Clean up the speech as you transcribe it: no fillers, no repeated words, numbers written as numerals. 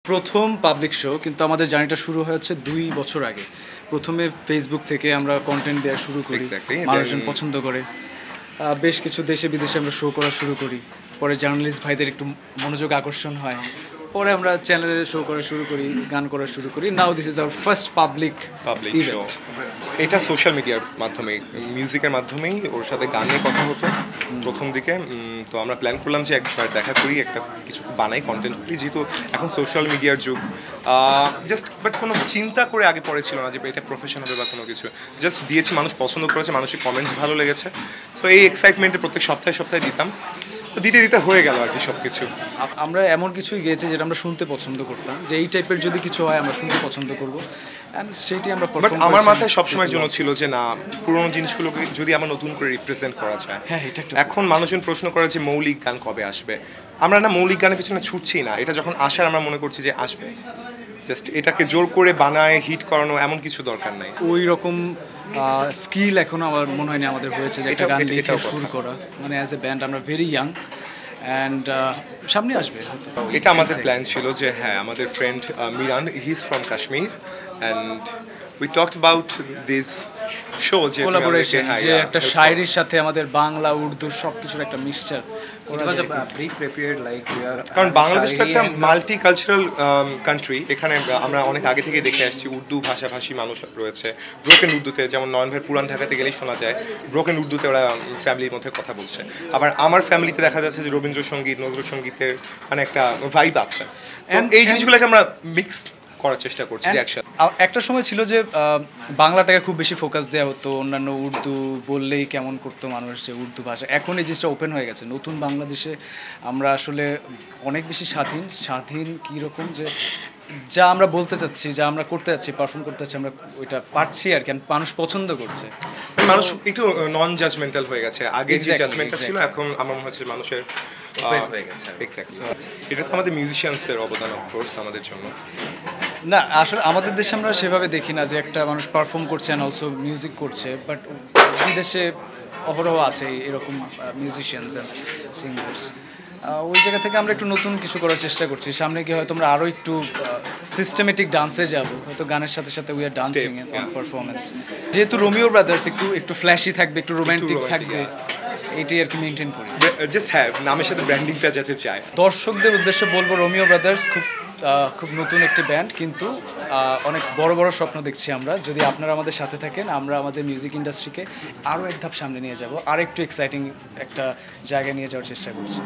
প্রথম public show, কিন্তু আমাদের জার্নিটা শুরু হয়েছে 2 বছর আগে। প্রথমে ফেসবুক থেকে আমরা কন্টেন্ট দেওয়া শুরু করি, মানুষজন পছন্দ করে। বেশ কিছু দেশে বিদেশে আমরা শো করা শুরু করি। পরে জার্নালিস্ট ভাইদের একটু মনোযোগ আকর্ষণ হয়, পরে আমরা চ্যানেলে শো করা শুরু করি, গান করা শুরু করি। Now this is our first public show. এটা সোশ্যাল মিডিয়ার মাধ্যমেই, মিউজিকের মাধ্যমেই ওর সাথে গানে কথা হতো প্রথম দিকে। তো আমরা প্ল্যান করলাম যে একবার দেখা করি, একটা কিছু বানাই, কন্টেন্ট করি, যেহেতু এখন সোশ্যাল মিডিয়ার যুগ। জাস্ট বাট কোনো চিন্তা করে আগে পরে ছিল না যে এটা প্রফেশন হবে বা কোনো কিছু। জাস্ট দিয়েছি, মানুষ পছন্দ করেছে, মানুষের কমেন্টস ভালো লেগেছে। সো এই এক্সাইটমেন্টে প্রত্যেক সপ্তাহে সপ্তাহে দিতাম, তো দিতে দিতে হয়ে গেল আর কি সব কিছু। আমরা এমন কিছুই গেয়েছি যেটা আমরা শুনতে পছন্দ করতাম, যে এই টাইপের যদি কিছু হয় আমরা শুনতে পছন্দ করবো, অ্যান্ড সেইটি আমরা বাট আমার মাথায় সবসময়ের জন্য ছিল যে না, পুরোনো জিনিসগুলোকে যদি আমরা নতুন করে রিপ্রেজেন্ট করা যায়। হ্যাঁ, এখন মানুষজন প্রশ্ন করে যে মৌলিক গান কবে আসবে। আমরা না মৌলিক গানের পিছনে ছুটছি না, এটা যখন আসার আমরা মনে করছি যে আসবে। জাস্ট এটাকে জোর করে বানায় হিট করানো এমন কিছু দরকার নাই। ওই রকম স্কিল এখনো আমার মনে হয়নি আমাদের হয়েছে যে একটা গান লিখে শুরু করা। মানে অ্যাজ এ ব্যান্ড আমরা ভেরি ইয়াং, অ্যান্ড সামনে আসবে। এটা আমাদের প্ল্যান ছিল যে হ্যাঁ, আমাদের friend Miran, he is from Kashmir, and we talked about this show, যে কোলাবোরেশন, যে একটা শায়রির সাথে আমাদের বাংলা উর্দু সব কিছুর একটা মিক্সচার। কারণ বাংলাদেশ তো একটা মাল্টি কালচারাল কান্ট্রি। এখানে আমরা অনেক আগে থেকে দেখে আসছি উর্দু ভাষাভাষী মানুষ রয়েছে। ব্রোকেন উর্দুতে, যেমন নয়ন ভাই পুরান ঢাকাতে গেলেই শোনা যায় ব্রোকেন উর্দুতে ওরা ফ্যামিলির মধ্যে কথা বলছে। আবার আমার ফ্যামিলিতে দেখা যাচ্ছে যে রবীন্দ্রসঙ্গীত, নজরুল সঙ্গীতের মানে একটা ভাইব আছে। এই জিনিসগুলোকে আমরা মিক্স করার চেষ্টা করছি একসাথে। একটা সময় ছিল যে বাংলাটাকে খুব বেশি ফোকাস দেওয়া হতো, অন্যান্য উর্দু বললেই কেমন করতো মানুষ, যে উর্দু ভাষা। এখন এই জিনিসটা ওপেন হয়ে গেছে। নতুন বাংলাদেশে আমরা আসলে অনেক বেশি স্বাধীন কীরকম, যে যা আমরা বলতে চাচ্ছি, যা আমরা করতে যাচ্ছি, পারফর্ম করতে যাচ্ছি, আমরা ওইটা পারছি আর কি। মানুষ পছন্দ করছে, মানুষ একটু নন জাজমেন্টাল হয়ে গেছে। আগে যে জাজমেন্টটা ছিল, এখন আমার মনে হচ্ছে মানুষের হয়ে গেছে। এটা তো আমাদের মিউজিশিয়ানসদের অবদান, অফকোর্স, আমাদের জন্য। না, আসলে আমাদের দেশে আমরা সেভাবে দেখি না যে একটা মানুষ পারফর্ম করছে অ্যান্ড অলসো মিউজিক করছে, বাট বিদেশে অহরহ আছে এরকম মিউজিশিয়ানস অ্যান্ড সিঙ্গার্স। ওই জায়গা থেকে আমরা একটু নতুন কিছু করার চেষ্টা করছি। সামনে গিয়ে হয়তো আমরা আরও একটু সিস্টেমেটিক ডান্সে যাবো, হয়তো গানের সাথে সাথে we are dancing on performance. যেহেতু রোমিও ব্রাদার্স একটু ফ্ল্যাশি থাকবে, একটু রোম্যান্টিক থাকবে, এটি আর কি মেনটেন করি। জাস্ট হ্যাঁ, নামের সাথে ব্র্যান্ডিংটা যেতে চায়। দর্শকদের উদ্দেশ্যে বলবো, রোমিও ব্রাদার্স খুব নতুন একটি ব্যান্ড, কিন্তু অনেক বড় বড় স্বপ্ন দেখছি আমরা। যদি আপনারা আমাদের সাথে থাকেন, আমরা আমাদের মিউজিক ইন্ডাস্ট্রিকে আরও এক ধাপ সামনে নিয়ে যাব, আর একটু এক্সাইটিং একটা জায়গায় নিয়ে যাওয়ার চেষ্টা করছি।